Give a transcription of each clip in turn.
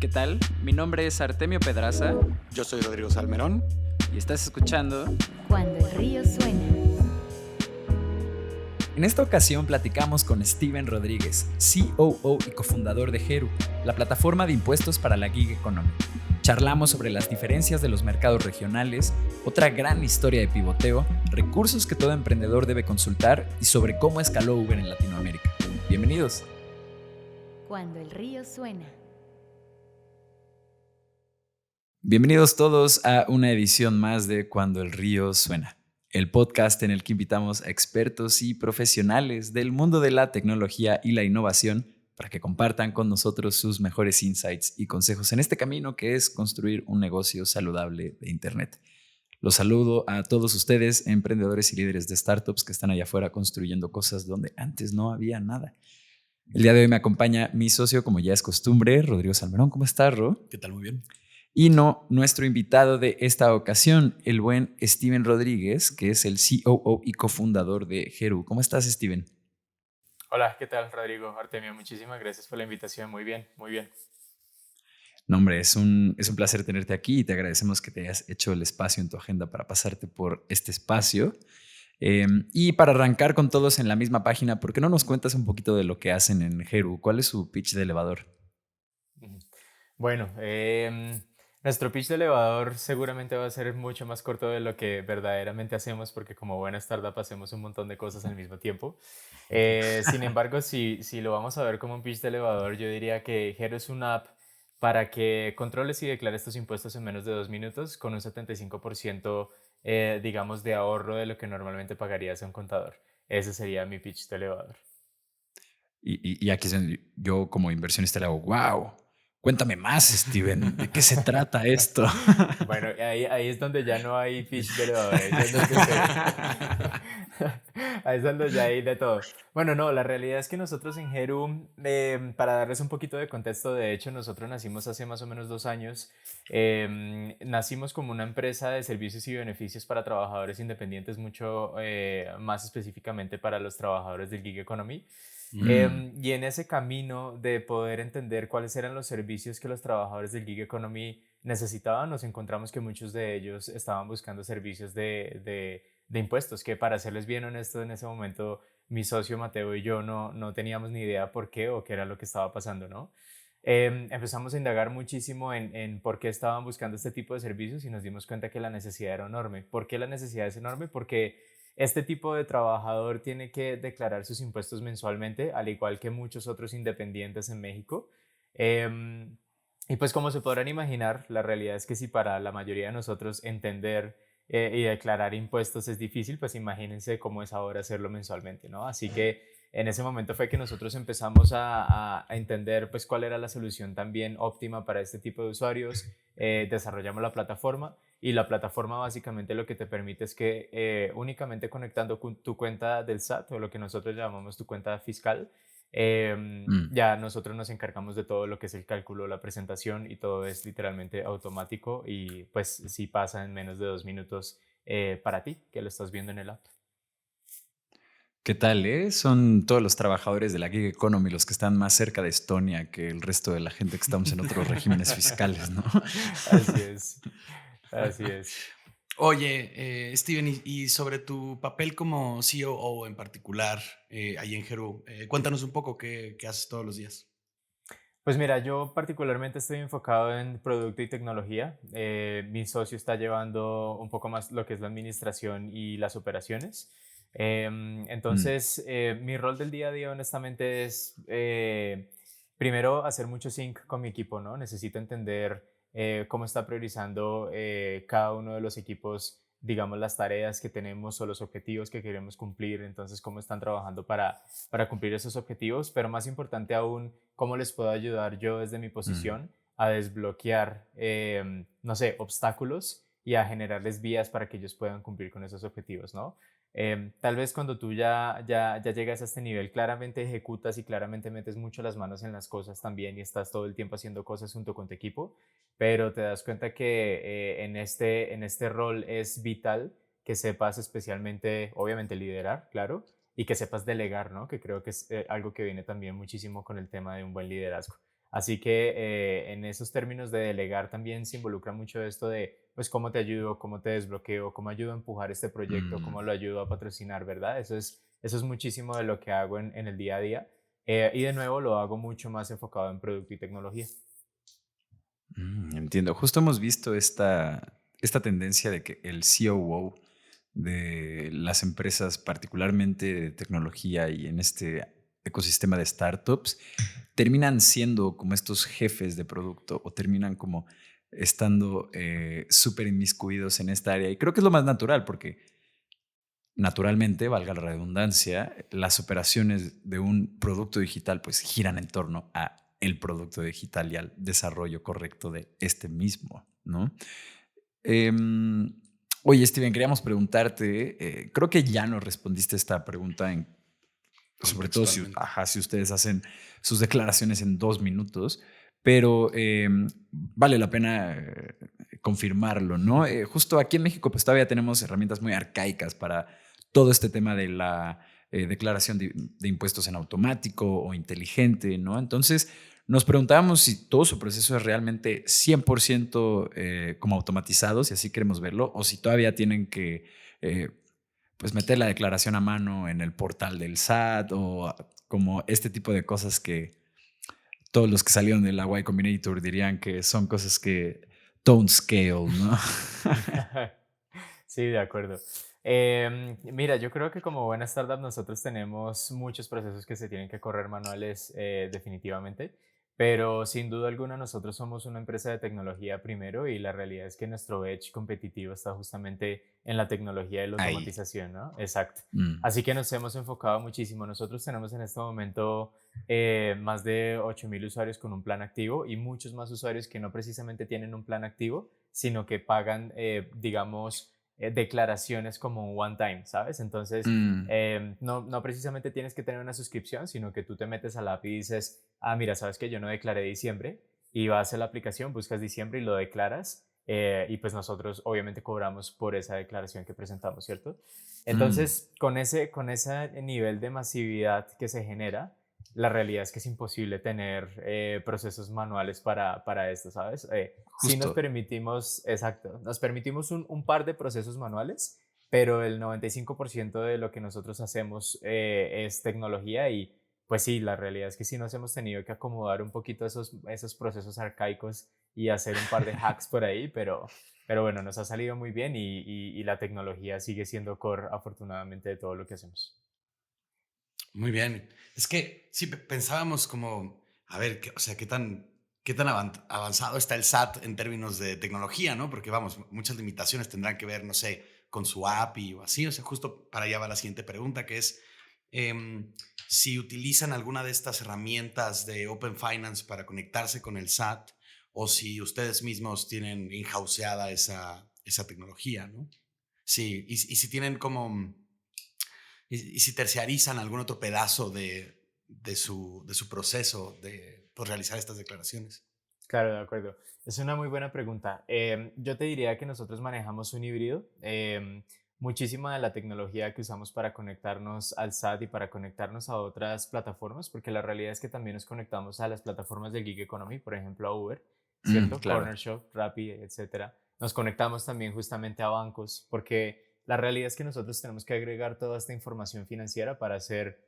¿Qué tal? Mi nombre es Artemio Pedraza Yo soy Rodrigo Salmerón. y estás escuchando. Cuando el río suena. En esta ocasión platicamos con Steven Rodríguez, COO y cofundador de Heru, la plataforma de impuestos para la gig economy. Charlamos sobre las diferencias de los mercados regionales, otra gran historia de pivoteo, recursos que todo emprendedor debe consultar y sobre cómo escaló Uber en Latinoamérica. Bienvenidos. Cuando el río suena. Bienvenidos todos a una edición más de Cuando el río suena, el podcast en el que invitamos a expertos y profesionales del mundo de la tecnología y la innovación para que compartan con nosotros sus mejores insights y consejos en este camino que es construir un negocio saludable de Internet. Los saludo a todos ustedes, emprendedores y líderes de startups que están allá afuera construyendo cosas donde antes no había nada. El día de hoy me acompaña mi socio, como ya es costumbre, Rodrigo Salmerón. ¿Cómo estás, Ro? ¿Qué tal? Muy bien. Y nuestro invitado de esta ocasión, el buen Steven Rodríguez, que es el COO y cofundador de Heru. ¿Cómo estás, Steven? Hola, ¿qué tal, Rodrigo? Artemio, muchísimas gracias por la invitación. Muy bien, muy bien. No, hombre, es un placer tenerte aquí y te agradecemos que te hayas hecho el espacio en tu agenda para pasarte por este espacio. Y para arrancar con todos en la misma página, ¿por qué no nos cuentas un poquito de lo que hacen en Heru? ¿Cuál es su pitch de elevador? Ujú. Bueno, nuestro pitch de elevador seguramente va a ser mucho más corto de lo que verdaderamente hacemos, porque como buena startup hacemos un montón de cosas al mismo tiempo. Sin embargo, si lo vamos a ver como un pitch de elevador, yo diría que Hero es una app para que controles y declares tus impuestos en menos de 2 minutos con un 75%, digamos, de ahorro de lo que normalmente pagarías a un contador. Ese sería mi pitch de elevador. Y aquí es donde yo como inversionista le hago, wow, cuéntame más, Steven, ¿de qué se trata esto? Bueno, ahí es donde ya no hay pitch de elevador, ahí es donde ahí es donde ya hay de todo. Bueno, no, la realidad es que nosotros en Heru, para darles un poquito de contexto, de hecho, nosotros nacimos hace más o menos 2 años. Nacimos como una empresa de servicios y beneficios para trabajadores independientes, mucho más específicamente para los trabajadores del gig economy. Y en ese camino de poder entender cuáles eran los servicios que los trabajadores del gig economy necesitaban, nos encontramos que muchos de ellos estaban buscando servicios de impuestos, que para serles bien honesto, en ese momento mi socio Mateo y yo no teníamos ni idea por qué o qué era lo que estaba pasando, ¿no? Empezamos a indagar muchísimo en por qué estaban buscando este tipo de servicios y nos dimos cuenta que la necesidad era enorme. ¿Por qué la necesidad es enorme? Porque este tipo de trabajador tiene que declarar sus impuestos mensualmente, al igual que muchos otros independientes en México. Em, y pues como se podrán imaginar, la realidad es que si para la mayoría de nosotros entender y declarar impuestos es difícil, pues imagínense cómo es ahora hacerlo mensualmente, ¿no? Así que en ese momento fue que nosotros empezamos a entender pues cuál era la solución también óptima para este tipo de usuarios. Desarrollamos la plataforma y la plataforma básicamente lo que te permite es que únicamente conectando con tu cuenta del SAT o lo que nosotros llamamos tu cuenta fiscal, ya nosotros nos encargamos de todo lo que es el cálculo, la presentación y todo es literalmente automático y pues sí pasa en menos de 2 minutos para ti que lo estás viendo en el app. ¿Qué tal, Son todos los trabajadores de la gig economy los que están más cerca de Estonia que el resto de la gente que estamos en otros regímenes fiscales, ¿no? Así es, así es. Oye, Steven, y sobre tu papel como COO en particular ahí en Heru, cuéntanos un poco qué haces todos los días. Pues mira, yo particularmente estoy enfocado en producto y tecnología. Mi socio está llevando un poco más lo que es la administración y las operaciones. Mm. Entonces, mi rol del día a día honestamente es primero hacer mucho sync con mi equipo, ¿no? Necesito entender cómo está priorizando cada uno de los equipos, digamos, las tareas que tenemos o los objetivos que queremos cumplir. Entonces, cómo están trabajando para cumplir esos objetivos, pero más importante aún, cómo les puedo ayudar yo desde mi Mm. posición a desbloquear, no sé, obstáculos y a generarles vías para que ellos puedan cumplir con esos objetivos, ¿no? Tal vez cuando tú ya llegas a este nivel, claramente ejecutas y claramente metes mucho las manos en las cosas también y estás todo el tiempo haciendo cosas junto con tu equipo, pero te das cuenta que en este rol es vital que sepas especialmente, obviamente, liderar, claro, y que sepas delegar, ¿no? Que creo que es algo que viene también muchísimo con el tema de un buen liderazgo. Así que en esos términos de delegar también se involucra mucho esto de, pues, cómo te ayudo, cómo te desbloqueo, cómo ayudo a empujar este proyecto, Mm, cómo lo ayudo a patrocinar, ¿verdad? Eso es muchísimo de lo que hago en el día a día. Y de nuevo lo hago mucho más enfocado en producto y tecnología. entiendo. Justo hemos visto esta tendencia de que el COO de las empresas, particularmente de tecnología y en este ecosistema de startups, terminan siendo como estos jefes de producto o terminan como estando súper inmiscuidos en esta área. Y creo que es lo más natural porque naturalmente, valga la redundancia, las operaciones de un producto digital pues giran en torno a el producto digital y al desarrollo correcto de este mismo, ¿no? Em, Oye, Steven, queríamos preguntarte, creo que ya nos respondiste esta pregunta sobre todo si, Contextualmente. ajá, si ustedes hacen sus declaraciones en 2 minutos, pero vale la pena confirmarlo, ¿no? Justo aquí en México pues todavía tenemos herramientas muy arcaicas para todo este tema de la declaración de impuestos en automático o inteligente, ¿no? Entonces nos preguntábamos si todo su proceso es realmente 100% como automatizado, si así queremos verlo, o si todavía tienen que pues meter la declaración a mano en el portal del SAT o como este tipo de cosas que todos los que salieron de la Y Combinator dirían que son cosas que don't scale, ¿no? Sí, de acuerdo. Mira, yo creo que como buena startup nosotros tenemos muchos procesos que se tienen que correr manuales definitivamente, pero sin duda alguna nosotros somos una empresa de tecnología primero y la realidad es que nuestro edge competitivo está justamente en la tecnología y la Ahí. automatización, ¿no? Exacto. Mm, Así que nos hemos enfocado muchísimo. Nosotros tenemos en este momento más de 8.000 usuarios con un plan activo y muchos más usuarios que no precisamente tienen un plan activo, sino que pagan, digamos, declaraciones como un one time, ¿sabes? Entonces, mm, no precisamente tienes que tener una suscripción, sino que tú te metes a la app y dices, ah, mira, sabes que yo no declaré diciembre, y vas a la aplicación, buscas diciembre y lo declaras, y pues nosotros obviamente cobramos por esa declaración que presentamos, ¿cierto? mm. Entonces, con ese nivel de masividad que se genera, la realidad es que es imposible tener procesos manuales para esto, ¿sabes? Sí nos Justo. permitimos, exacto, nos permitimos un par de procesos manuales, pero el 95% de lo que nosotros hacemos es tecnología y pues sí, la realidad es que sí nos hemos tenido que acomodar un poquito esos procesos arcaicos y hacer un par de hacks por ahí, pero bueno, nos ha salido muy bien y la tecnología sigue siendo core afortunadamente de todo lo que hacemos. Muy bien. Es que sí pensábamos como, a ver, o sea, qué tan avanzado está el SAT en términos de tecnología, ¿no? Porque vamos, muchas limitaciones tendrán que ver, no sé, con su API o así. O sea, justo para allá va la siguiente pregunta, que es em, si utilizan alguna de estas herramientas de Open Finance para conectarse con el SAT o si ustedes mismos tienen in-houseada esa tecnología, ¿no? Sí, y si tienen como y si terciarizan algún otro pedazo de su proceso de pues, realizar estas declaraciones. Claro, de acuerdo. Es una muy buena pregunta. Yo te diría que nosotros manejamos un híbrido. Muchísima de la tecnología que usamos para conectarnos al SAT y para conectarnos a otras plataformas, porque la realidad es que también nos conectamos a las plataformas de gig economy, por ejemplo a Uber, ¿cierto? Claro. Corner Shop, Rappi, etcétera. Nos conectamos también justamente a bancos, porque la realidad es que nosotros tenemos que agregar toda esta información financiera para hacer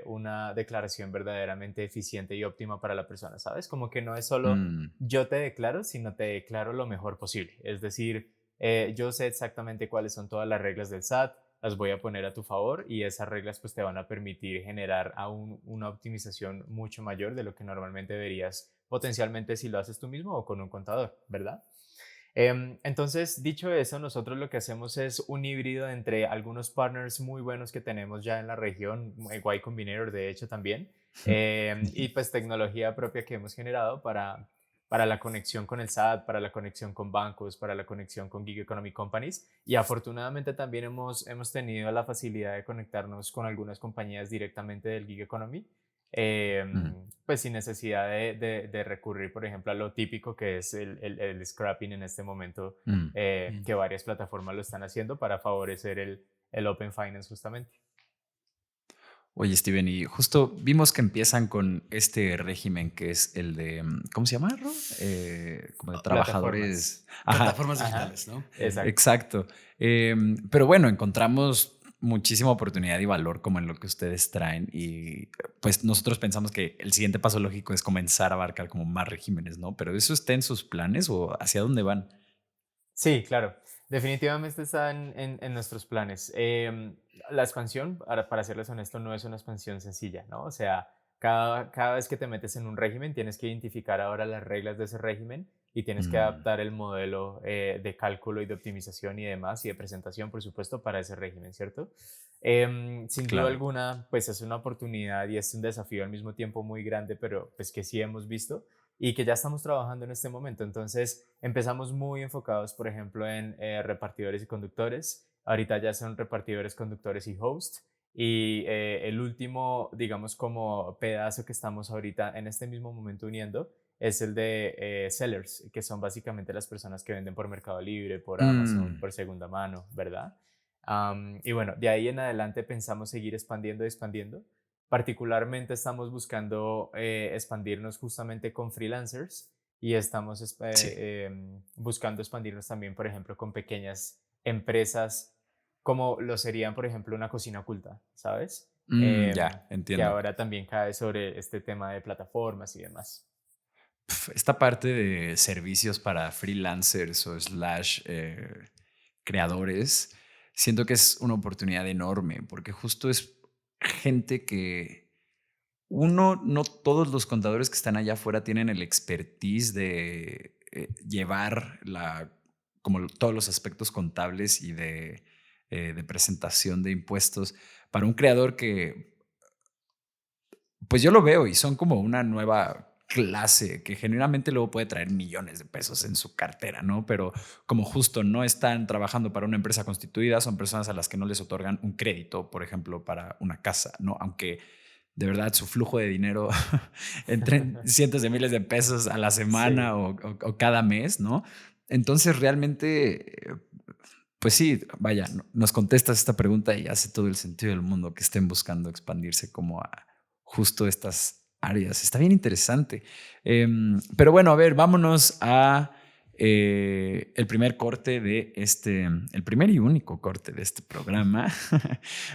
una declaración verdaderamente eficiente y óptima para la persona, ¿sabes? Como que no es solo Mm, yo te declaro, sino te declaro lo mejor posible. Es decir, yo sé exactamente cuáles son todas las reglas del SAT, las voy a poner a tu favor y esas reglas pues te van a permitir generar aún una optimización mucho mayor de lo que normalmente verías potencialmente si lo haces tú mismo o con un contador, ¿verdad? Entonces, dicho eso, nosotros lo que hacemos es un híbrido entre algunos partners muy buenos que tenemos ya en la región, Y Combinator de hecho también, y pues tecnología propia que hemos generado para la conexión con el SAT, para la conexión con bancos, para la conexión con gig economy companies. Y afortunadamente también hemos tenido la facilidad de conectarnos con algunas compañías directamente del gig economy. mm, Pues sin necesidad de recurrir, por ejemplo, a lo típico que es el scrapping en este momento, mm. Mm. que varias plataformas lo están haciendo para favorecer el Open Finance justamente. Oye, Steven, y justo vimos que empiezan con este régimen que es el de, ¿cómo se llama, Ro? Como de Plataformas. trabajadores. Ajá, Plataformas Ajá, digitales, ¿no? exacto. exacto. Pero bueno, encontramos muchísima oportunidad y valor como en lo que ustedes traen y pues nosotros pensamos que el siguiente paso lógico es comenzar a abarcar como más regímenes, ¿no? Pero ¿eso está en sus planes o hacia dónde van? Sí, claro. Definitivamente están en nuestros planes. La expansión, para serles honesto, no es una expansión sencilla, ¿no? O sea, cada vez que te metes en un régimen, tienes que identificar ahora las reglas de ese régimen y tienes que Mm, adaptar el modelo de cálculo y de optimización y demás, y de presentación, por supuesto, para ese régimen, ¿cierto? Sin duda claro. alguna, pues es una oportunidad y es un desafío al mismo tiempo muy grande, pero pues que sí hemos visto y que ya estamos trabajando en este momento. Entonces, empezamos muy enfocados, por ejemplo, en repartidores y conductores. Ahorita ya son repartidores, conductores y host. Y el último, digamos, como pedazo que estamos ahorita en este mismo momento uniendo es el de sellers, que son básicamente las personas que venden por Mercado Libre, por Amazon, Mm, por segunda mano, ¿verdad? Y bueno, de ahí en adelante pensamos seguir expandiendo y expandiendo. Particularmente estamos buscando expandirnos justamente con freelancers y estamos sí. buscando expandirnos también, por ejemplo, con pequeñas empresas como lo serían, por ejemplo, una cocina oculta, ¿sabes? Ya, Que entiendo. ahora también cae sobre este tema de plataformas y demás. Esta parte de servicios para freelancers o slash creadores, siento que es una oportunidad enorme porque justo es gente que uno, no todos los contadores que están allá afuera tienen el expertise de llevar como todos los aspectos contables y de presentación de impuestos para un creador que pues yo lo veo y son como una nueva clase que genuinamente luego puede traer millones de pesos en su cartera, ¿no? Pero como justo no están trabajando para una empresa constituida, son personas a las que no les otorgan un crédito, por ejemplo, para una casa, ¿no? Aunque de verdad su flujo de dinero entre en cientos de miles de pesos a la semana Sí. o cada mes, ¿no? Entonces realmente, pues sí, vaya, nos contestas esta pregunta y hace todo el sentido del mundo que estén buscando expandirse como a justo estas áreas. Está bien interesante. Pero bueno, a ver, vámonos a el primer corte de el primer y único corte de este programa.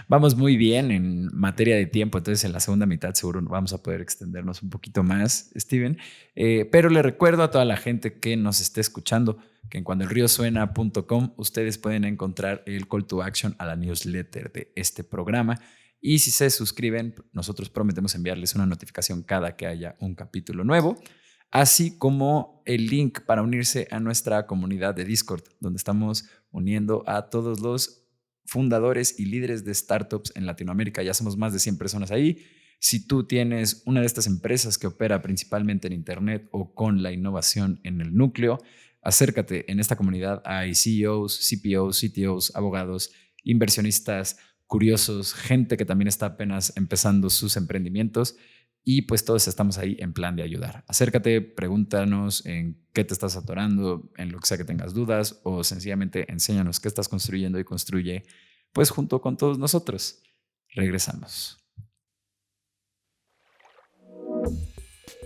Vamos muy bien en materia de tiempo, entonces en la segunda mitad seguro vamos a poder extendernos un poquito más, Steven. Pero le recuerdo a toda la gente que nos esté escuchando que en cuandoelriosuena.com ustedes pueden encontrar el call to action a la newsletter de este programa. Y si se suscriben, nosotros prometemos enviarles una notificación cada que haya un capítulo nuevo, así como el link para unirse a nuestra comunidad de Discord, donde estamos uniendo a todos los fundadores y líderes de startups en Latinoamérica. Ya somos más de 100 personas ahí. Si tú tienes una de estas empresas que opera principalmente en Internet o con la innovación en el núcleo, acércate. En esta comunidad hay CEOs, CPOs, CTOs, abogados, inversionistas, curiosos, gente que también está apenas empezando sus emprendimientos y pues todos estamos ahí en plan de ayudar. Acércate, pregúntanos en qué te estás atorando, en lo que sea que tengas dudas o sencillamente enséñanos qué estás construyendo y construye pues junto con todos nosotros. Regresamos.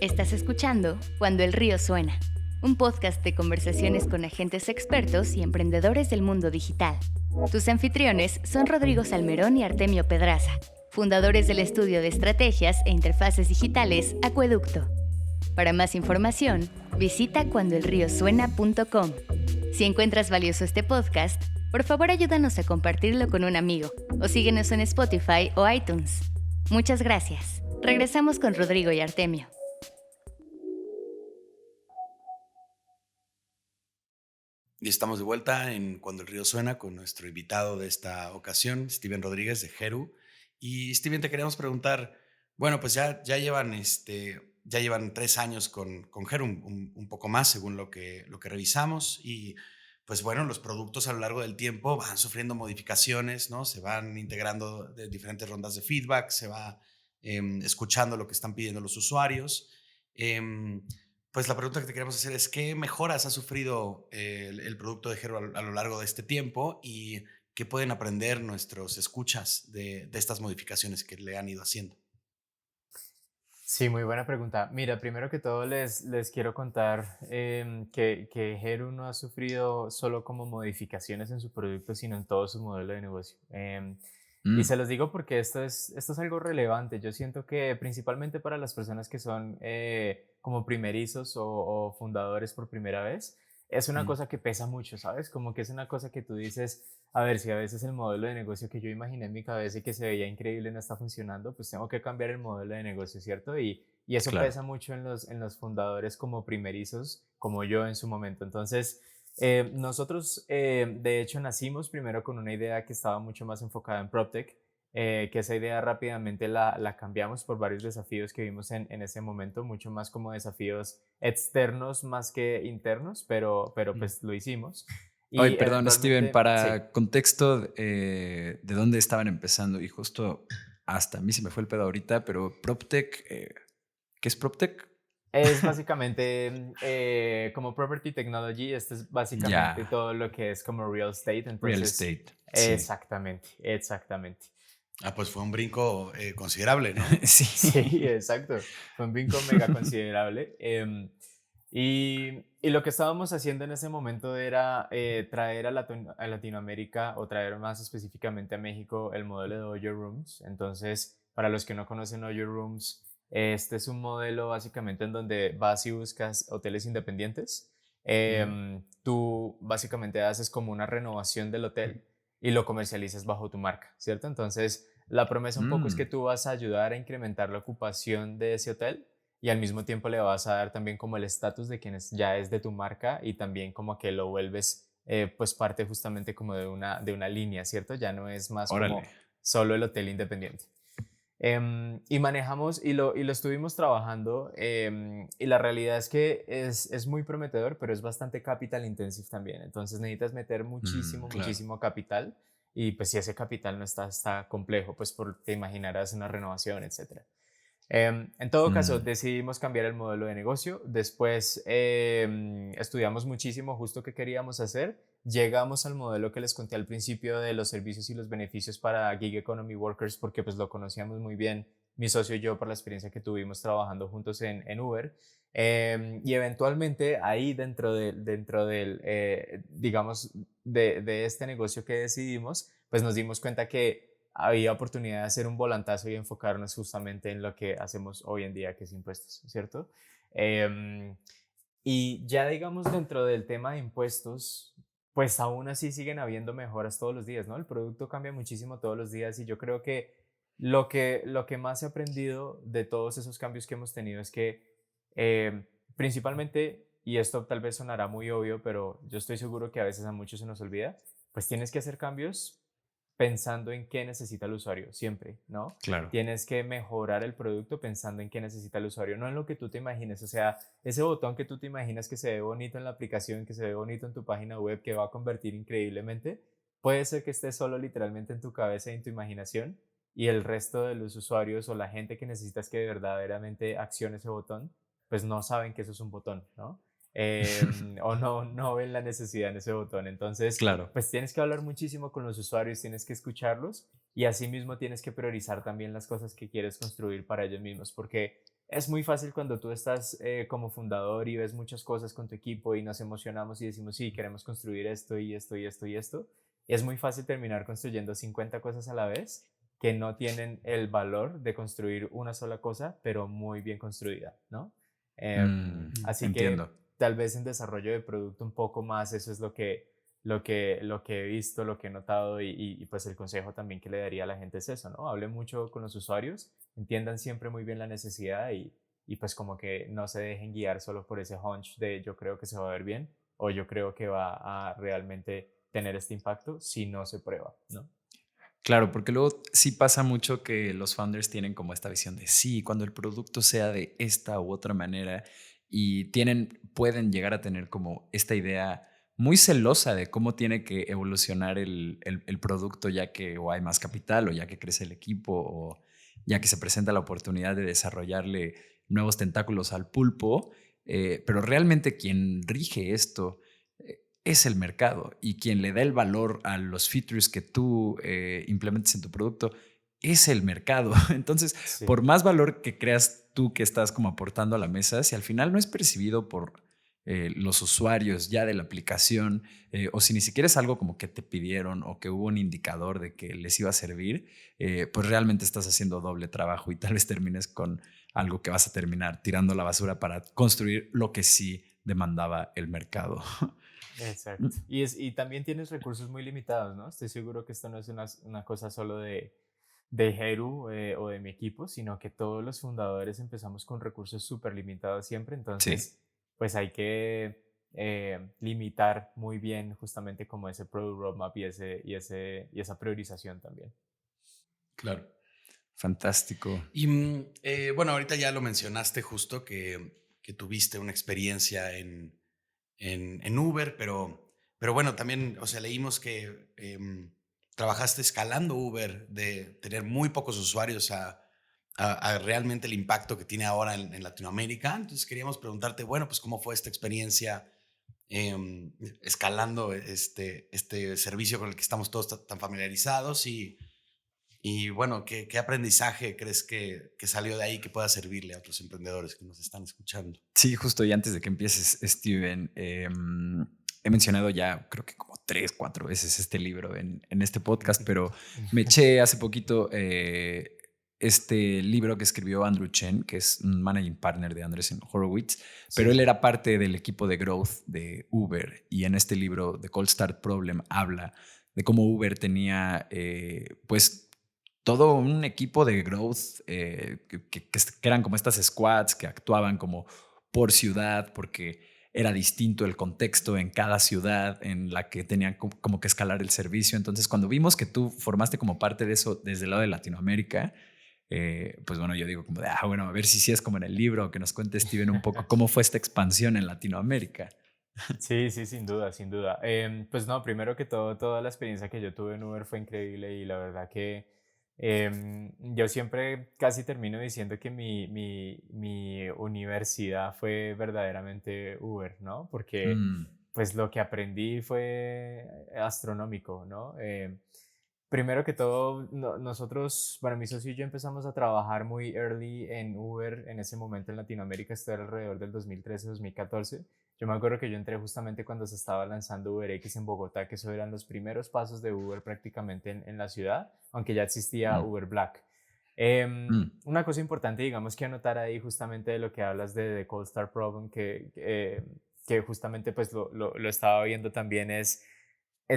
Estás escuchando Cuando el río suena, un podcast de conversaciones con agentes expertos y emprendedores del mundo digital. Tus anfitriones son Rodrigo Salmerón y Artemio Pedraza, fundadores del estudio de estrategias e interfaces digitales Acueducto. Para más información, visita cuandoelriosuena.com. Si encuentras valioso este podcast, por favor ayúdanos a compartirlo con un amigo o síguenos en Spotify o iTunes. Muchas gracias. Regresamos con Rodrigo y Artemio. Y estamos de vuelta en Cuando el río suena con nuestro invitado de esta ocasión, Steven Rodríguez de Heru. Y Steven, te queríamos preguntar, bueno, pues ya llevan, ya llevan 3 años con Heru, un poco más según lo que revisamos. Y pues bueno, los productos a lo largo del tiempo van sufriendo modificaciones, ¿no? Se van integrando de diferentes rondas de feedback, se va escuchando lo que están pidiendo los usuarios. Em, pues la pregunta que te queremos hacer es, ¿qué mejoras ha sufrido el producto de Hero a lo largo de este tiempo y qué pueden aprender nuestros escuchas de estas modificaciones que le han ido haciendo? Sí, muy buena pregunta. Mira, primero que todo les quiero contar que Heru no ha sufrido solo como modificaciones en su producto, sino en todo su modelo de negocio. Y Mm, se los digo porque esto es algo relevante. Yo siento que principalmente para las personas que son como primerizos o fundadores por primera vez, es una Mm, cosa que pesa mucho, ¿sabes? Como que es una cosa que tú dices, a ver, si a veces el modelo de negocio que yo imaginé en mi cabeza y que se veía increíble no está funcionando, pues tengo que cambiar el modelo de negocio, ¿cierto? Y eso claro. pesa mucho en los fundadores como primerizos, como yo en su momento. Entonces, nosotros, de hecho, nacimos primero con una idea que estaba mucho más enfocada en PropTech, que esa idea rápidamente la cambiamos por varios desafíos que vimos en ese momento, mucho más como desafíos externos más que internos, pero mm. pues lo hicimos. Oye, Y perdón, Steven, eventualmente, sí, para contexto de dónde estaban empezando, y justo hasta a mí se me fue el pedo ahorita, pero PropTech, ¿qué es PropTech? es básicamente como property technology, esto es básicamente Ya, todo lo que es como real estate, real entonces, estate, sí. exactamente, exactamente. Ah, pues fue un brinco considerable, ¿no? Sí, Sí. exacto. Fue un vinco mega considerable. Y lo que estábamos haciendo en ese momento era traer a Latinoamérica o traer más específicamente a México el modelo de Oyo Rooms. Entonces, para los que no conocen Oyo Rooms, este es un modelo básicamente en donde vas y buscas hoteles independientes. Ujú. Tú básicamente haces como una renovación del hotel y lo comercializas bajo tu marca, ¿cierto? Entonces, la promesa un poco es que Mm, tú vas a ayudar a incrementar la ocupación de ese hotel y al mismo tiempo le vas a dar también como el estatus de quienes ya es de tu marca y también como que lo vuelves pues parte justamente como de una línea, ¿cierto? Ya no es más órale. como solo el hotel independiente. Y manejamos y lo estuvimos trabajando y la realidad es que es muy prometedor, pero es bastante capital intensive también. Entonces necesitas meter muchísimo, Claro. muchísimo capital y pues si ese capital no está, está complejo, pues por, te imaginarás una renovación, etcétera. En todo caso, Mm, decidimos cambiar el modelo de negocio. Después estudiamos muchísimo justo qué queríamos hacer. Llegamos al modelo que les conté al principio de los servicios y los beneficios para gig economy workers porque pues lo conocíamos muy bien mi socio y yo por la experiencia que tuvimos trabajando juntos en Uber. Y eventualmente ahí dentro del digamos, de este negocio que decidimos, pues nos dimos cuenta que había oportunidad de hacer un volantazo y enfocarnos justamente en lo que hacemos hoy en día, que es impuestos, ¿cierto? Em, y ya digamos dentro del tema de impuestos, pues aún así siguen habiendo mejoras todos los días, ¿no? El producto cambia muchísimo todos los días y yo creo que lo que más he aprendido de todos esos cambios que hemos tenido es que principalmente, y esto tal vez sonará muy obvio, pero yo estoy seguro que a veces a muchos se nos olvida, pues tienes que hacer cambios pensando en qué necesita el usuario, siempre, ¿no? claro. Tienes que mejorar el producto pensando en qué necesita el usuario, no en lo que tú te imagines. O sea, ese botón que tú te imaginas que se ve bonito en la aplicación, que se ve bonito en tu página web, que va a convertir increíblemente, puede ser que esté solo literalmente en tu cabeza y en tu imaginación y el resto de los usuarios o la gente que necesitas que verdaderamente accione ese botón, pues no saben que eso es un botón, ¿no? O no ven la necesidad en ese botón. Entonces, Claro. pues tienes que hablar muchísimo con los usuarios, tienes que escucharlos y asimismo tienes que priorizar también las cosas que quieres construir para ellos mismos, porque es muy fácil cuando tú estás como fundador y ves muchas cosas con tu equipo y nos emocionamos y decimos, sí, queremos construir esto y esto y esto y esto. Es muy fácil terminar construyendo 50 cosas a la vez que no tienen el valor de construir una sola cosa, pero muy bien construida, ¿no? Así Entiendo. que tal vez en desarrollo de producto un poco más, eso es lo que he visto, lo que he notado y pues el consejo también que le daría a la gente es eso, ¿no? Hable mucho con los usuarios, entiendan siempre muy bien la necesidad y pues como que no se dejen guiar solo por ese hunch de yo creo que se va a ver bien o yo creo que va a realmente tener este impacto si no se prueba, ¿no? Claro, porque luego sí pasa mucho que los founders tienen como esta visión de sí, cuando el producto sea de esta u otra manera y pueden llegar a tener como esta idea muy celosa de cómo tiene que evolucionar el producto ya que o hay más capital o ya que crece el equipo o ya que se presenta la oportunidad de desarrollarle nuevos tentáculos al pulpo, pero realmente quien rige esto es el mercado, y quien le da el valor a los features que tú implementes en tu producto es el mercado. Entonces, Sí. por más valor que creas tú que estás como aportando a la mesa, si al final no es percibido por los usuarios ya de la aplicación, o si ni siquiera es algo como que te pidieron o que hubo un indicador de que les iba a servir, pues realmente estás haciendo doble trabajo y tal vez termines con algo que vas a terminar tirando a la basura para construir lo que sí demandaba el mercado. Exacto. Y también tienes recursos muy limitados, ¿no? Estoy seguro que esto no es una cosa solo de Heru o de mi equipo, sino que todos los fundadores empezamos con recursos súper limitados siempre. Sí, Entonces, pues hay que limitar muy bien justamente como ese product roadmap y esa priorización también. Claro. fantástico. Y bueno, ahorita ya lo mencionaste justo que tuviste una experiencia en Uber, pero bueno, también, o sea, leímos que trabajaste escalando Uber de tener muy pocos usuarios a realmente el impacto que tiene ahora en Latinoamérica. Entonces queríamos preguntarte, bueno, pues cómo fue esta experiencia escalando este servicio con el que estamos todos tan familiarizados y bueno, ¿qué aprendizaje crees que salió de ahí que pueda servirle a otros emprendedores que nos están escuchando? Sí, justo, y antes de que empieces, Steven, he mencionado ya creo que como 3, 4 veces este libro en este podcast, pero me eché hace poquito este libro que escribió Andrew Chen, que es un managing partner de Andreessen Horowitz, pero Sí. él era parte del equipo de growth de Uber, y en este libro, The Cold Start Problem, habla de cómo Uber tenía pues todo un equipo de growth que eran como estas squads que actuaban como por ciudad, porque era distinto el contexto en cada ciudad en la que tenían como que escalar el servicio. Entonces, cuando vimos que tú formaste como parte de eso desde el lado de Latinoamérica, pues bueno, yo digo como de, bueno, a ver si sí es como en el libro, que nos cuente Steven un poco cómo fue esta expansión en Latinoamérica. Sí, sí, sin duda, sin duda. Pues no, primero que todo, toda la experiencia que yo tuve en Uber fue increíble y la verdad que yo siempre casi termino diciendo que mi universidad fue verdaderamente Uber, ¿no? Porque Mm, pues lo que aprendí fue astronómico, ¿no? Primero que todo, nosotros, bueno, mi socio y yo empezamos a trabajar muy early en Uber en ese momento en Latinoamérica, esto era alrededor del 2013-2014. Yo me acuerdo que yo entré justamente cuando se estaba lanzando UberX en Bogotá, que eso eran los primeros pasos de Uber prácticamente en la ciudad, aunque ya existía mm, Uber Black. mm. Una cosa importante, digamos, que anotar ahí justamente de lo que hablas de The Cold Start Problem, que justamente pues lo estaba viendo también es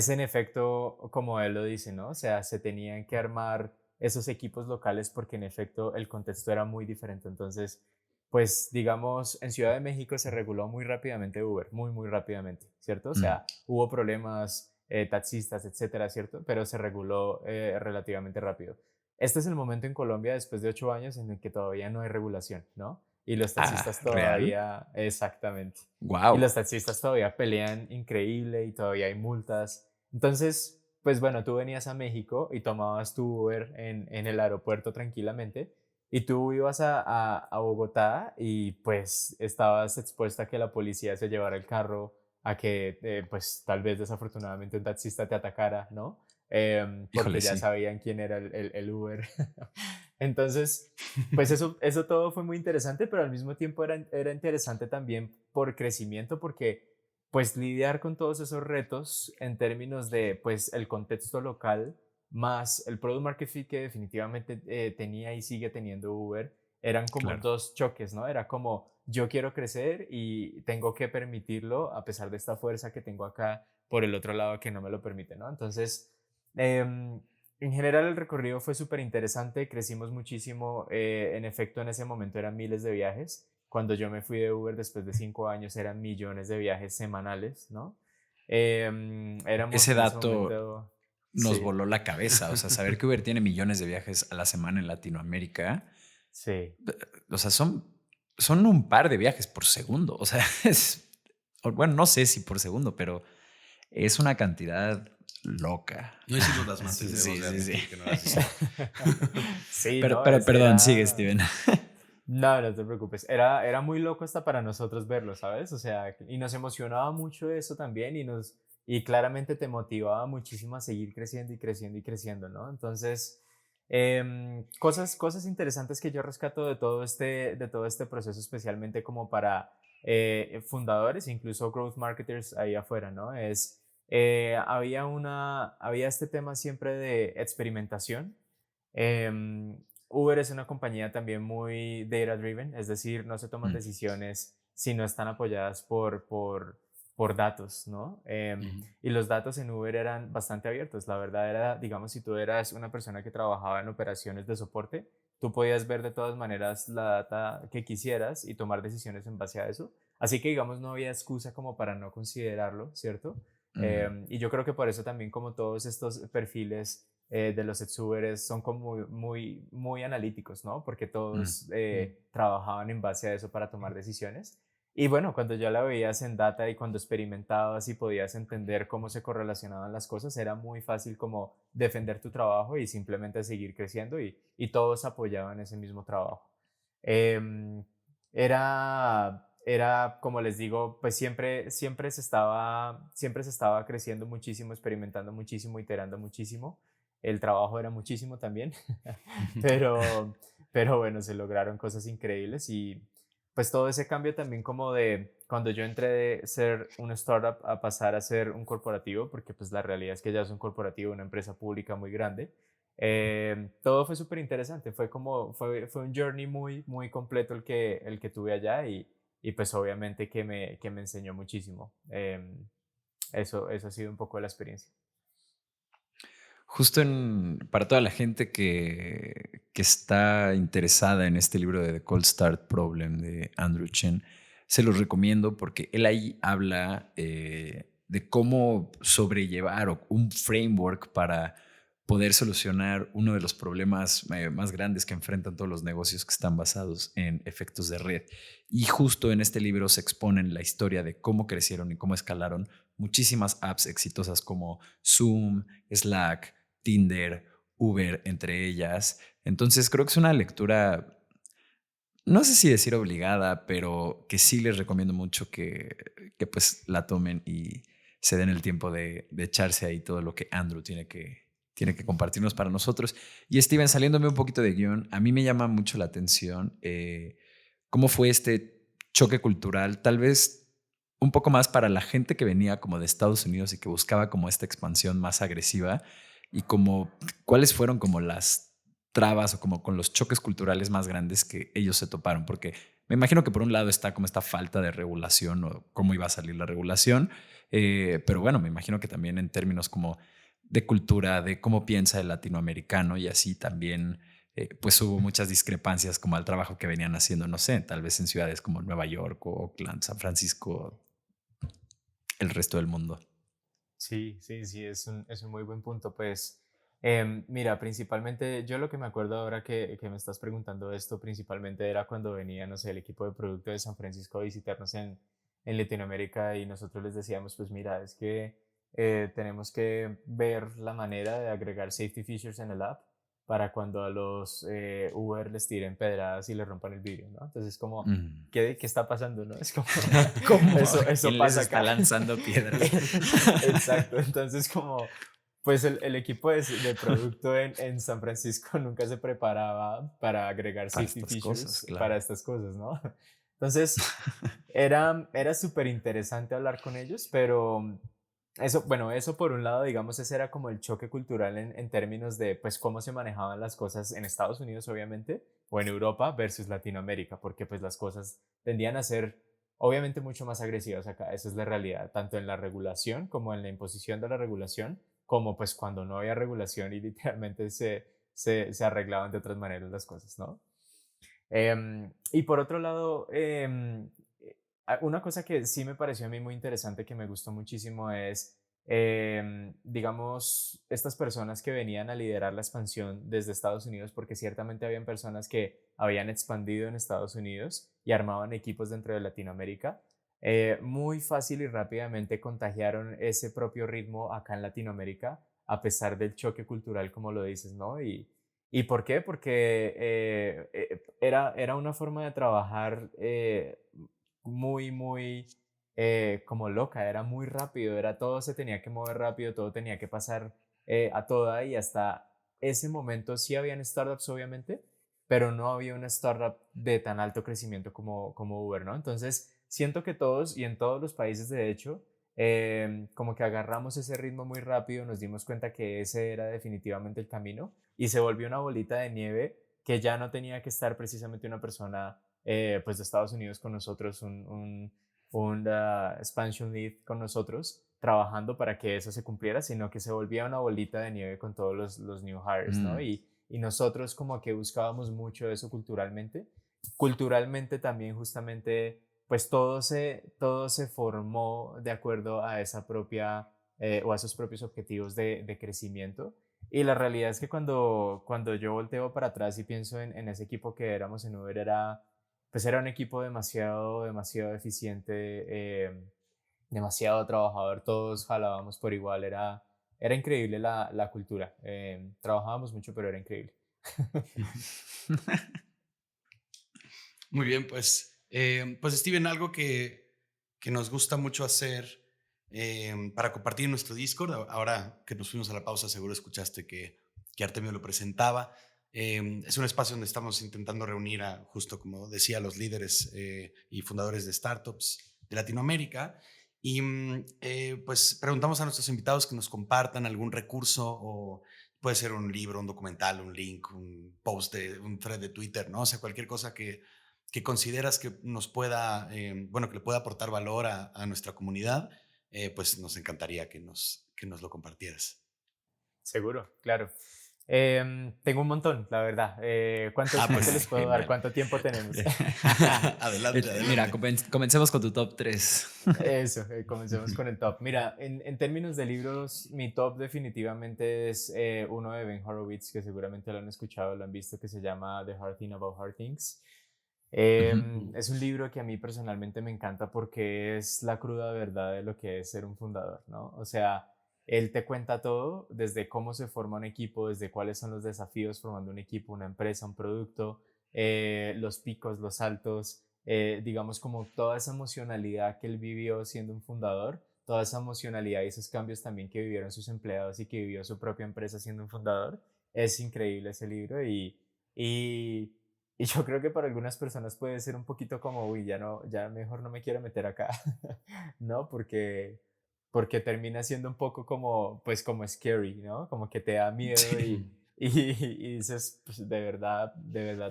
en efecto, como él lo dice, ¿no? O sea, se tenían que armar esos equipos locales porque en efecto el contexto era muy diferente. Entonces, pues digamos, en Ciudad de México se reguló muy rápidamente Uber, muy, muy rápidamente, ¿cierto? O Mm. sea, hubo problemas, taxistas, etcétera, ¿cierto? Pero se reguló relativamente rápido. Este es el momento en Colombia, después de 8 años, en el que todavía no hay regulación, ¿no? Y los taxistas ¿Real? todavía, exactamente. Y Wow. los taxistas todavía pelean increíble y todavía hay multas. Entonces, pues bueno, tú venías a México y tomabas tu Uber en el aeropuerto tranquilamente y tú ibas a Bogotá y pues estabas expuesta a que la policía se llevara el carro, a que pues tal vez desafortunadamente un taxista te atacara, ¿no? Híjole, Porque ya sí. sabían quién era el Uber. Entonces, pues eso todo fue muy interesante, pero al mismo tiempo era interesante también por crecimiento, porque pues lidiar con todos esos retos en términos de pues el contexto local más el product market fit que definitivamente tenía y sigue teniendo Uber, eran como Claro. dos choques, ¿no? Era como yo quiero crecer y tengo que permitirlo a pesar de esta fuerza que tengo acá por el otro lado que no me lo permite, ¿no? Entonces, en general el recorrido fue súper interesante, crecimos muchísimo, en efecto en ese momento eran miles de viajes, cuando yo me fui de Uber después de 5 años eran millones de viajes semanales, ¿no? Éramos Ese en ese dato momento, nos sí, voló la cabeza. O sea, saber que Uber tiene millones de viajes a la semana en Latinoamérica, sí, o sea, son un par de viajes por segundo. O sea, bueno, no sé si por segundo, pero es una cantidad loca. No hicimos las Sí, mates, debemos sí, de sí, sí. admitir que no las hicimos. sí, Pero, ¿no? pero perdón, sigue, Steven. No, no te preocupes. Era muy loco hasta para nosotros verlo, ¿sabes? O sea, y nos emocionaba mucho eso también y claramente te motivaba muchísimo a seguir creciendo y creciendo y creciendo, ¿no? Entonces, cosas interesantes que yo rescato de todo este proceso, especialmente como para fundadores, incluso growth marketers ahí afuera, ¿no? Había este tema siempre de experimentación. Uber es una compañía también muy data driven, es decir, no se toman Mm, decisiones si no están apoyadas por datos, ¿no? ujú, Y los datos en Uber eran bastante abiertos. La verdad era, digamos, si tú eras una persona que trabajaba en operaciones de soporte, tú podías ver de todas maneras la data que quisieras y tomar decisiones en base a eso. Así que, digamos, no había excusa como para no considerarlo, ¿cierto? Ujú, Y yo creo que por eso también como todos estos perfiles de los exúberes son como muy analíticos, ¿no? Porque mm. todos trabajaban en base a eso para tomar decisiones. Y bueno, cuando ya la veías en data y cuando experimentabas y podías entender cómo se correlacionaban las cosas, era muy fácil como defender tu trabajo y simplemente seguir creciendo y todos apoyaban ese mismo trabajo. Em, era, como les digo, pues siempre se estaba creciendo muchísimo, experimentando muchísimo, iterando muchísimo. El trabajo era muchísimo también, pero, pero bueno, se lograron cosas increíbles y pues todo ese cambio también como de cuando yo entré de ser un startup a pasar a ser un corporativo, porque pues la realidad es que ya es un corporativo, una empresa pública muy grande, todo fue súper interesante, fue un journey muy completo el que tuve allá y pues obviamente que me enseñó muchísimo. Eso ha sido un poco la experiencia. Justo para toda la gente que está interesada en este libro de The Cold Start Problem de Andrew Chen, se los recomiendo porque él ahí habla de cómo sobrellevar un framework para poder solucionar uno de los problemas más grandes que enfrentan todos los negocios que están basados en efectos de red. Y justo en este libro se exponen la historia de cómo crecieron y cómo escalaron muchísimas apps exitosas como Zoom, Slack, Tinder, Uber, entre ellas. Entonces creo que es una lectura, no sé si decir obligada, pero que sí les recomiendo mucho que pues la tomen y se den el tiempo de echarse ahí todo lo que Andrew tiene que compartirnos para nosotros. Y Steven, saliéndome un poquito de guión, a mí me llama mucho la atención cómo fue este choque cultural, tal vez un poco más para la gente que venía como de Estados Unidos y que buscaba como esta expansión más agresiva y como cuáles fueron como las trabas o como con los choques culturales más grandes que ellos se toparon, porque me imagino que por un lado está como esta falta de regulación o cómo iba a salir la regulación, pero bueno, me imagino que también en términos como de cultura, de cómo piensa el latinoamericano y así también, pues hubo muchas discrepancias como al trabajo que venían haciendo, no sé, tal vez en ciudades como Nueva York o Oakland, San Francisco, el resto del mundo. Sí, sí, sí, es un muy buen punto. Pues, mira, principalmente yo lo que me acuerdo ahora que me estás preguntando esto, principalmente era cuando venía, no sé, el equipo de producto de San Francisco a visitarnos en Latinoamérica y nosotros les decíamos, pues mira, es que tenemos que ver la manera de agregar safety features en el app para cuando a los Uber les tiren pedradas y les rompan el vidrio, ¿no? Entonces, como, Mm. ¿qué está pasando, no? Es como, ¿Cómo? eso ¿Quién les pasa está acá. lanzando piedras? Exacto, entonces como, pues el equipo de producto en San Francisco nunca se preparaba para agregar Para safety estas cosas, features claro. para estas cosas, ¿no? Entonces, era súper interesante hablar con ellos, pero eso, bueno, eso por un lado, digamos, ese era como el choque cultural en términos de, pues, cómo se manejaban las cosas en Estados Unidos, obviamente, o en Europa versus Latinoamérica, porque pues las cosas tendían a ser obviamente mucho más agresivas acá, esa es la realidad, tanto en la regulación como en la imposición de la regulación, como pues cuando no había regulación y literalmente se arreglaban de otras maneras las cosas, ¿no? Y por otro lado, una cosa que sí me pareció a mí muy interesante, que me gustó muchísimo, es, digamos, estas personas que venían a liderar la expansión desde Estados Unidos, porque ciertamente habían personas que habían expandido en Estados Unidos y armaban equipos dentro de Latinoamérica. Muy fácil y rápidamente contagiaron ese propio ritmo acá en Latinoamérica, a pesar del choque cultural, como lo dices, ¿no? ¿Y por qué? Porque era una forma de trabajar muy como loca, era muy rápido, todo se tenía que mover rápido, todo tenía que pasar a toda y hasta ese momento sí habían startups obviamente, pero no había una startup de tan alto crecimiento como Uber, ¿no? Entonces, siento que todos y en todos los países de hecho, como que agarramos ese ritmo muy rápido, nos dimos cuenta que ese era definitivamente el camino y se volvió una bolita de nieve que ya no tenía que estar precisamente una persona pues de Estados Unidos con nosotros, un expansion lead con nosotros trabajando para que eso se cumpliera, sino que se volvía una bolita de nieve con todos los new hires, ¿no? Mm, Y nosotros como que buscábamos mucho eso culturalmente. Culturalmente también justamente, pues todo se formó de acuerdo a esa propia o a esos propios objetivos de crecimiento. Y la realidad es que cuando yo volteo para atrás y pienso en ese equipo que éramos en Uber, pues era un equipo demasiado eficiente, demasiado trabajador, todos jalábamos por igual, era increíble la cultura. Trabajábamos mucho, pero era increíble. Muy bien, pues Steven, algo que nos gusta mucho hacer para compartir en nuestro Discord, ahora que nos fuimos a la pausa, seguro escuchaste que Artemio lo presentaba. Es un espacio donde estamos intentando reunir a, justo como decía, los líderes y fundadores de startups de Latinoamérica. Y pues preguntamos a nuestros invitados que nos compartan algún recurso o puede ser un libro, un documental, un link, un post, un thread de Twitter, ¿no? O sea, cualquier cosa que consideras que nos pueda, bueno, que le pueda aportar valor a nuestra comunidad, pues nos encantaría que nos lo compartieras. Seguro, claro. Tengo un montón, la verdad. ¿Cuánto les Pues puedo dar? genial. ¿Cuánto tiempo tenemos? adelante, Mira, adelante. comencemos con tu top 3. Eso, comencemos con el top. Mira, en términos de libros, mi top definitivamente es uno de Ben Horowitz, que seguramente lo han escuchado, lo han visto, que se llama The Hard Thing About Hard Things. Es un libro que a mí personalmente me encanta porque es la cruda verdad de lo que es ser un fundador, ¿no? O sea, él te cuenta todo, desde cómo se forma un equipo, desde cuáles son los desafíos formando un equipo, una empresa, un producto, los picos, los saltos, digamos como toda esa emocionalidad que él vivió siendo un fundador, toda esa emocionalidad y esos cambios también que vivieron sus empleados y que vivió su propia empresa siendo un fundador. Es increíble ese libro y, y yo creo que para algunas personas puede ser un poquito como, uy, ya no, ya mejor no me quiero meter acá, ¿no? Porque termina siendo un poco como, pues como scary, ¿no? Como que te da miedo Sí. y dices, pues de verdad,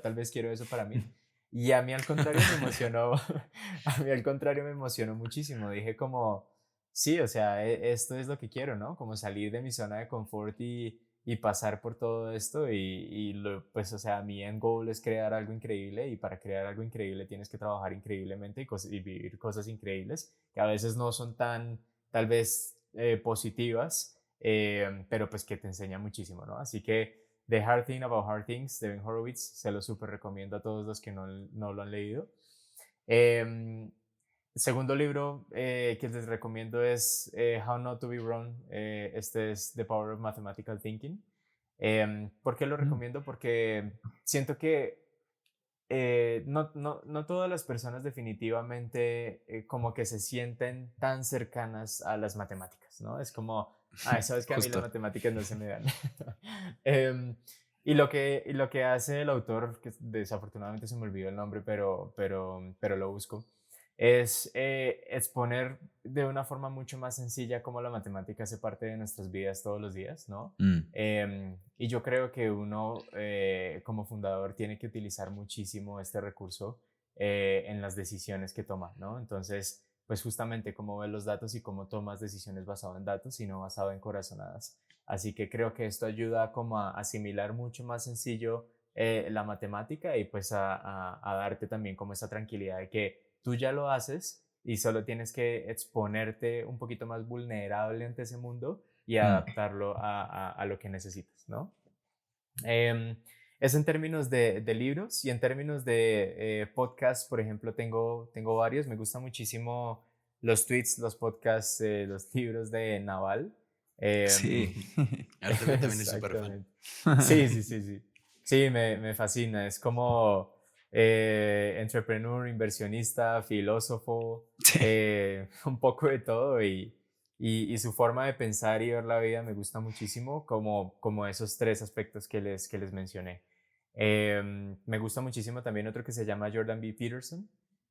tal vez quiero eso para mí. Y a mí al contrario me emocionó, a mí al contrario me emocionó muchísimo. Dije como, sí, o sea, esto es lo que quiero, ¿no? Como salir de mi zona de confort y pasar por todo esto pues, o sea, mi end goal es crear algo increíble y para crear algo increíble tienes que trabajar increíblemente y vivir cosas increíbles que a veces no son tan, tal vez, positivas, pero pues que te enseña muchísimo, ¿no? Así que The Hard Thing About Hard Things de Ben Horowitz se lo súper recomiendo a todos los que no lo han leído. Em, Segundo libro que les recomiendo es How Not to Be Wrong. Este es The Power of Mathematical Thinking. ¿Por qué lo recomiendo? Porque siento que no todas las personas definitivamente como que se sienten tan cercanas a las matemáticas, ¿no? Es como, ay, sabes que a mí las Justo. matemáticas no se me dan. Y lo que hace el autor, que desafortunadamente se me olvidó el nombre, pero lo busco, es exponer de una forma mucho más sencilla cómo la matemática hace parte de nuestras vidas todos los días, ¿no? Mm, Y yo creo que uno como fundador tiene que utilizar muchísimo este recurso en las decisiones que toma, ¿no? Entonces, pues justamente cómo ves los datos y cómo tomas decisiones basado en datos y no basado en corazonadas. Así que creo que esto ayuda como a asimilar mucho más sencillo la matemática y pues a darte también como esa tranquilidad de que tú ya lo haces y solo tienes que exponerte un poquito más vulnerable ante ese mundo y mm. adaptarlo a lo que necesitas, ¿no? Em, Eso en términos de libros y en términos de podcasts, por ejemplo, tengo varios. Me gustan muchísimo los tweets, los podcasts, los libros de Naval. Sí. Em, Artemio también es súper fan. Exactamente. Sí, sí, sí, sí. Sí, me fascina. Es como entrepreneur, inversionista, filósofo, Sí. un poco de todo y su forma de pensar y ver la vida me gusta muchísimo, como esos tres aspectos que les mencioné. Me gusta muchísimo también otro que se llama Jordan B. Peterson.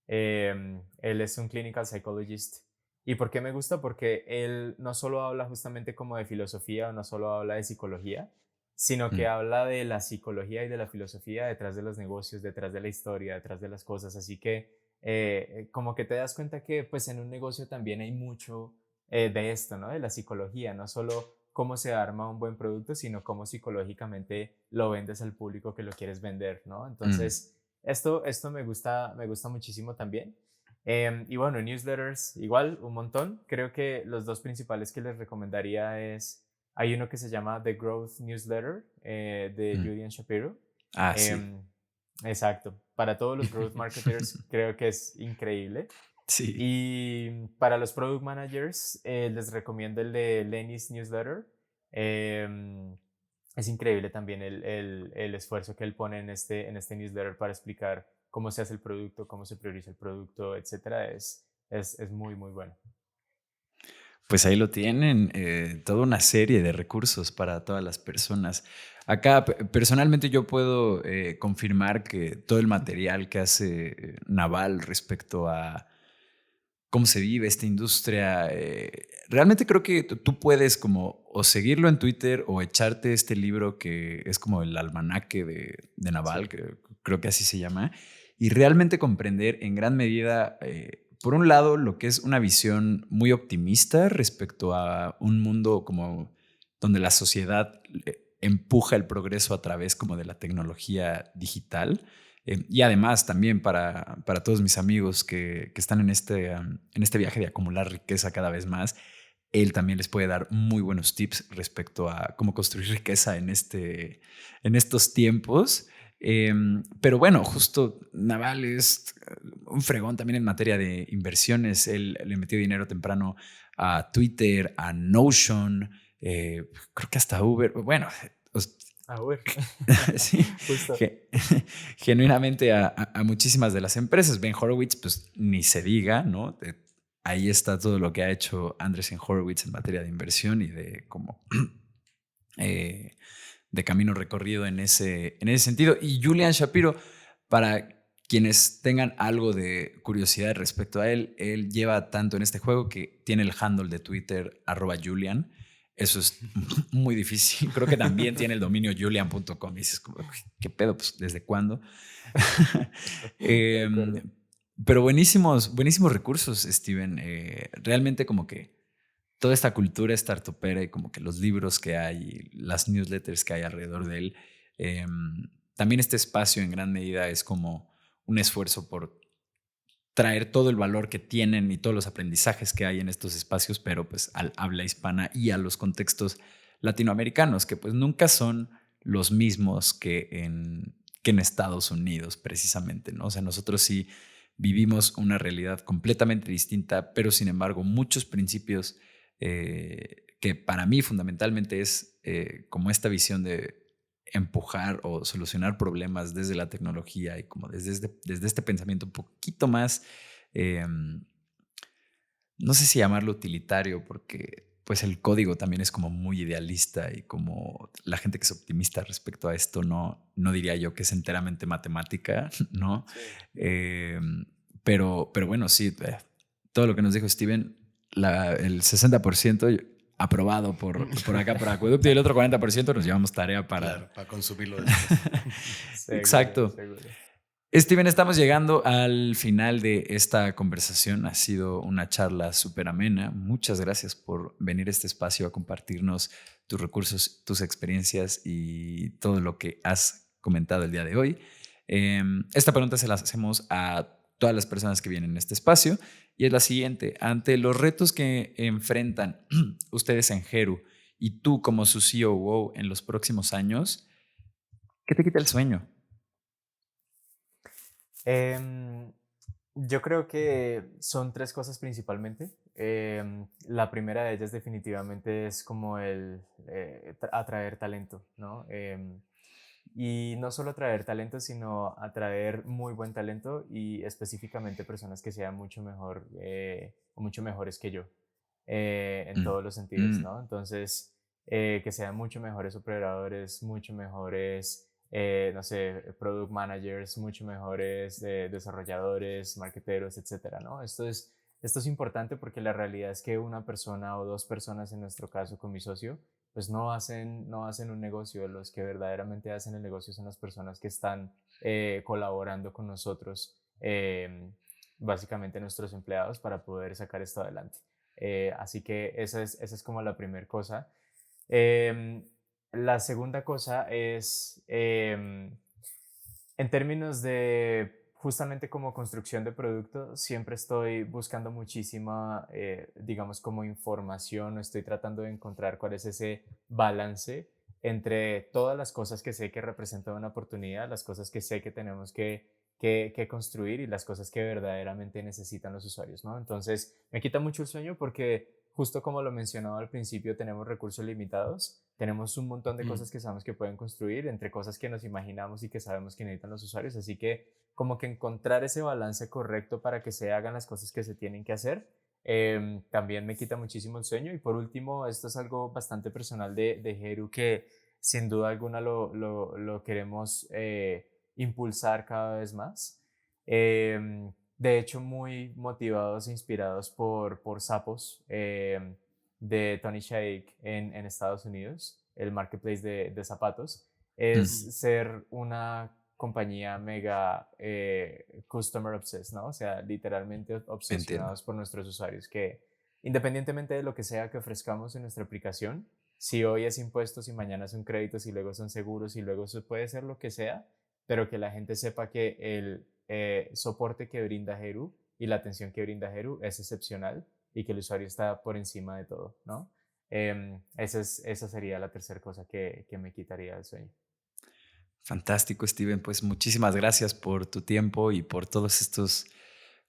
Él es un clinical psychologist. ¿Y por qué me gusta? Porque él no solo habla justamente como de filosofía o no solo habla de psicología, sino que Mm, habla de la psicología y de la filosofía detrás de los negocios, detrás de la historia, detrás de las cosas. Así que como que te das cuenta que pues en un negocio también hay mucho de esto, ¿no? De la psicología, no solo cómo se arma un buen producto, sino cómo psicológicamente lo vendes al público que lo quieres vender, ¿no? mm. Entonces, esto me gusta muchísimo también. Y bueno, newsletters, igual, un montón. Creo que los dos principales que les recomendaría hay uno que se llama The Growth Newsletter de Mm. Julian Shapiro. Ah, sí. Em, exacto. Para todos los growth marketers creo que es increíble. Sí. Y para los product managers les recomiendo el de Lenny's Newsletter. Em, es increíble también el esfuerzo que él pone en este newsletter para explicar cómo se hace el producto, cómo se prioriza el producto, etcétera. Es muy, muy bueno. Pues ahí lo tienen, toda una serie de recursos para todas las personas. Acá, personalmente, yo puedo confirmar que todo el material que hace Naval respecto a cómo se vive esta industria, realmente creo que tú puedes como o seguirlo en Twitter o echarte este libro que es como el almanaque de Sí. Naval, que creo que así se llama, y realmente comprender en gran medida, por un lado, lo que es una visión muy optimista respecto a un mundo como donde la sociedad empuja el progreso a través como de la tecnología digital. Y además también para todos mis amigos que están en este viaje de acumular riqueza cada vez más, él también les puede dar muy buenos tips respecto a cómo construir riqueza en estos tiempos. Pero bueno, justo Naval es un fregón también en materia de inversiones. Él le metió dinero temprano a Twitter, a Notion, creo que hasta Uber. Bueno, A ver, sí, justo. ge- genuinamente a muchísimas de las empresas. Ben Horowitz, pues ni se diga, ¿no? Ahí está todo lo que ha hecho Andreessen Horowitz en materia de inversión y de como eh, de camino recorrido en ese sentido. Y Julian Shapiro, para quienes tengan algo de curiosidad respecto a él lleva tanto en este juego que tiene el handle de Twitter @Julian. Eso es muy difícil. Creo que también tiene el dominio julian.com. Y dices, ¿qué pedo? Pues, ¿desde cuándo? De Eh, acuerdo. pero buenísimos, buenísimos recursos, Steven. Realmente como que toda esta cultura startupera y como que los libros que hay, las newsletters que hay alrededor de él, eh, también este espacio en gran medida es como un esfuerzo por traer todo el valor que tienen y todos los aprendizajes que hay en estos espacios, pero pues al habla hispana y a los contextos latinoamericanos, que pues nunca son los mismos que en Estados Unidos, precisamente, ¿no? O sea, nosotros sí vivimos una realidad completamente distinta, pero sin embargo muchos principios que para mí fundamentalmente es como esta visión de empujar o solucionar problemas desde la tecnología y como desde este pensamiento un poquito más, eh, no sé si llamarlo utilitario, porque pues el código también es como muy idealista y como la gente que es optimista respecto a esto no diría yo que es enteramente matemática, ¿no? Sí. Eh, pero bueno, sí, todo lo que nos dijo Steven, el 60% aprobado por acá, por Acueducto, y el otro 40% nos llevamos tarea para... Claro, para consumirlo después. Seguro, Exacto. seguro. Steven, estamos llegando al final de esta conversación. Ha sido una charla súper amena. Muchas gracias por venir a este espacio a compartirnos tus recursos, tus experiencias y todo lo que has comentado el día de hoy. Esta pregunta se la hacemos a todas las personas que vienen en este espacio y es la siguiente. Ante los retos que enfrentan ustedes en Heru y tú como su COO en los próximos años, ¿qué te quita el sueño? Em, yo creo que son tres cosas principalmente. La primera de ellas definitivamente es como el atraer talento, ¿no? y no solo atraer talento, sino atraer muy buen talento y específicamente personas que sean mucho mejor o mucho mejores que yo en Mm, todos los sentidos, mm, ¿no? Entonces, que sean mucho mejores operadores, mucho mejores, no sé, product managers, mucho mejores desarrolladores, marketeros, etcétera, ¿no? Esto es importante porque la realidad es que una persona o dos personas, en nuestro caso con mi socio, pues no hacen un negocio. Los que verdaderamente hacen el negocio son las personas que están colaborando con nosotros, básicamente nuestros empleados, para poder sacar esto adelante. Así que esa es como la primera cosa. Em, la segunda cosa es, en términos de justamente como construcción de producto, siempre estoy buscando muchísima, digamos, como información, o estoy tratando de encontrar cuál es ese balance entre todas las cosas que sé que representan una oportunidad, las cosas que sé que tenemos que construir y las cosas que verdaderamente necesitan los usuarios, ¿no? Entonces, me quita mucho el sueño porque justo como lo mencionaba al principio, tenemos recursos limitados, tenemos un montón de Mm. cosas que sabemos que pueden construir, entre cosas que nos imaginamos y que sabemos que necesitan los usuarios, así que como que encontrar ese balance correcto para que se hagan las cosas que se tienen que hacer, también me quita muchísimo el sueño. Y por último, esto es algo bastante personal de Heru, que sin duda alguna lo queremos impulsar cada vez más. De hecho, muy motivados e inspirados por Zappos, de Tony Shake en Estados Unidos, el marketplace de zapatos, Mm. es ser una compañía mega customer obsessed, ¿no? O sea, literalmente entiendo. obsesionados por nuestros usuarios, que independientemente de lo que sea que ofrezcamos en nuestra aplicación, si hoy es impuestos y mañana son créditos y luego son seguros y luego eso puede ser lo que sea, pero que la gente sepa que el soporte que brinda Heru y la atención que brinda Heru es excepcional y que el usuario está por encima de todo, ¿no? Esa sería la tercera cosa que me quitaría el sueño. Fantástico, Steven. Pues muchísimas gracias por tu tiempo y por todos estos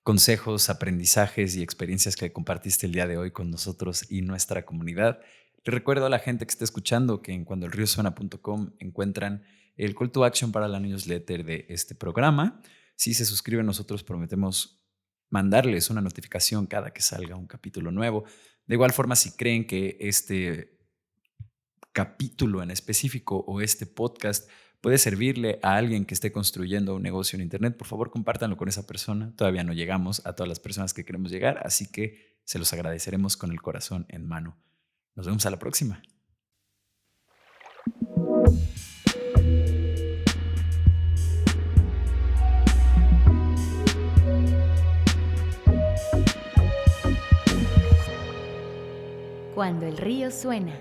consejos, aprendizajes y experiencias que compartiste el día de hoy con nosotros y nuestra comunidad. Les recuerdo a la gente que está escuchando que en cuandoelriosuena.com encuentran el call to action para la newsletter de este programa. Si se suscriben, nosotros prometemos mandarles una notificación cada que salga un capítulo nuevo. De igual forma, si creen que este capítulo en específico o este podcast puede servirle a alguien que esté construyendo un negocio en Internet, por favor compártanlo con esa persona. Todavía no llegamos a todas las personas que queremos llegar, así que se los agradeceremos con el corazón en mano. Nos vemos a la próxima. Cuando el río suena.